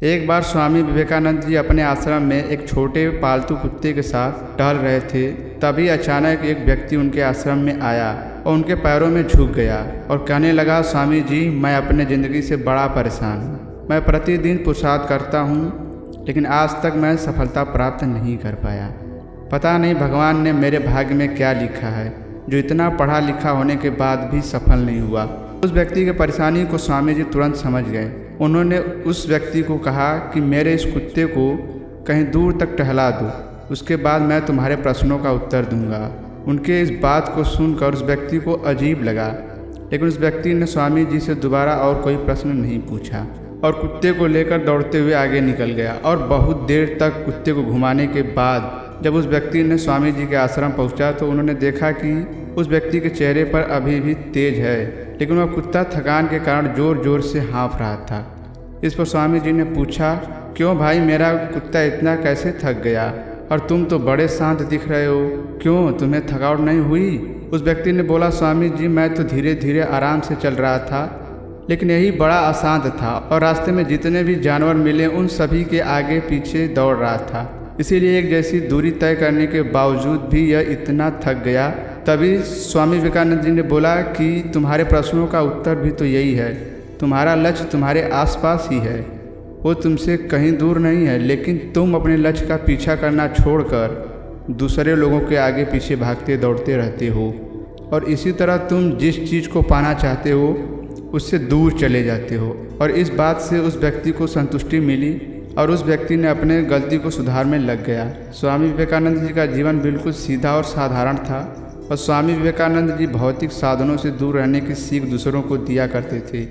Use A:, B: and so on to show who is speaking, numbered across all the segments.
A: एक बार स्वामी विवेकानंद जी अपने आश्रम में एक छोटे पालतू कुत्ते के साथ टहल रहे थे। तभी अचानक एक व्यक्ति उनके आश्रम में आया और उनके पैरों में झुक गया और कहने लगा, स्वामी जी, मैं अपने ज़िंदगी से बड़ा परेशान हूँ। मैं प्रतिदिन पुरुषार्थ करता हूँ, लेकिन आज तक मैं सफलता प्राप्त नहीं कर पाया। पता नहीं भगवान ने मेरे भाग्य में क्या लिखा है, जो इतना पढ़ा लिखा होने के बाद भी सफल नहीं हुआ। उस व्यक्ति की परेशानी को स्वामी जी तुरंत समझ गए। उन्होंने उस व्यक्ति को कहा कि मेरे इस कुत्ते को कहीं दूर तक टहला दो, उसके बाद मैं तुम्हारे प्रश्नों का उत्तर दूंगा। उनके इस बात को सुनकर उस व्यक्ति को अजीब लगा, लेकिन उस व्यक्ति ने स्वामी जी से दोबारा और कोई प्रश्न नहीं पूछा और कुत्ते को लेकर दौड़ते हुए आगे निकल गया। और बहुत देर तक कुत्ते को घुमाने के बाद जब उस व्यक्ति ने स्वामी जी के आश्रम पहुंचा तो उन्होंने देखा कि उस व्यक्ति के चेहरे पर अभी भी तेज है, लेकिन वह कुत्ता थकान के कारण जोर जोर से हाँफ रहा था। इस पर स्वामी जी ने पूछा, क्यों भाई, मेरा कुत्ता इतना कैसे थक गया? और तुम तो बड़े शांत दिख रहे हो, क्यों, तुम्हें थकावट नहीं हुई? उस व्यक्ति ने बोला, स्वामी जी, मैं तो धीरे धीरे आराम से चल रहा था, लेकिन यही बड़ा अशांत था और रास्ते में जितने भी जानवर मिले उन सभी के आगे पीछे दौड़ रहा था। इसीलिए एक जैसी दूरी तय करने के बावजूद भी यह इतना थक गया। तभी स्वामी विवेकानंद जी ने बोला कि तुम्हारे प्रश्नों का उत्तर भी तो यही है। तुम्हारा लक्ष्य तुम्हारे आसपास ही है, वो तुमसे कहीं दूर नहीं है, लेकिन तुम अपने लक्ष्य का पीछा करना छोड़कर दूसरे लोगों के आगे पीछे भागते दौड़ते रहते हो और इसी तरह तुम जिस चीज़ को पाना चाहते हो उससे दूर चले जाते हो। और इस बात से उस व्यक्ति को संतुष्टि मिली और उस व्यक्ति ने अपने गलती को सुधारने लग गया। स्वामी विवेकानंद जी का जीवन बिल्कुल सीधा और साधारण था और स्वामी विवेकानंद जी भौतिक साधनों से दूर रहने की सीख दूसरों को दिया करते थे।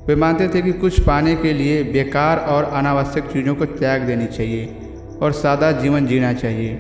A: वे मानते थे कि कुछ पाने के लिए बेकार और अनावश्यक चीज़ों को त्याग देनी चाहिए और सादा जीवन जीना चाहिए।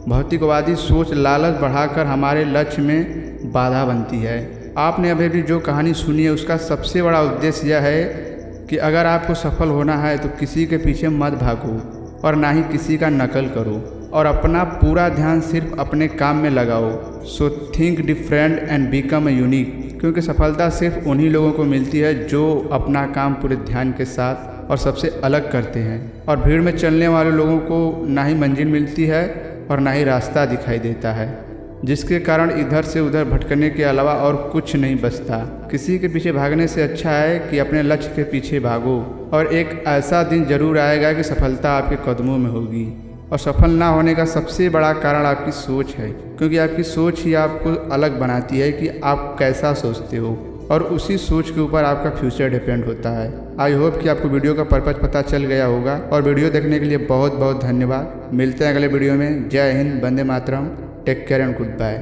A: भौतिकवादी सोच लालच बढ़ाकर हमारे लक्ष्य में बाधा बनती है। आपने अभी भी जो कहानी सुनी है उसका सबसे बड़ा उद्देश्य यह है कि अगर आपको सफल होना है तो किसी के पीछे मत भागो और ना ही किसी का नकल करो और अपना पूरा ध्यान सिर्फ अपने काम में लगाओ। So think different and become unique, क्योंकि सफलता सिर्फ उन्हीं लोगों को मिलती है जो अपना काम पूरे ध्यान के साथ और सबसे अलग करते हैं। और भीड़ में चलने वाले लोगों को ना ही मंजिल मिलती है और ना ही रास्ता दिखाई देता है, जिसके कारण इधर से उधर भटकने के अलावा और कुछ नहीं बचता। किसी के पीछे भागने से अच्छा है कि अपने लक्ष्य के पीछे भागो और एक ऐसा दिन जरूर आएगा कि सफलता आपके कदमों में होगी। और सफल ना होने का सबसे बड़ा कारण आपकी सोच है, क्योंकि आपकी सोच ही आपको अलग बनाती है कि आप कैसा सोचते हो और उसी सोच के ऊपर आपका फ्यूचर डिपेंड होता है। आई होप कि आपको वीडियो का पर्पज़ पता चल गया होगा और वीडियो देखने के लिए बहुत बहुत धन्यवाद। मिलते हैं अगले वीडियो में। जय हिंद, वंदे मातरम, take care and good bye.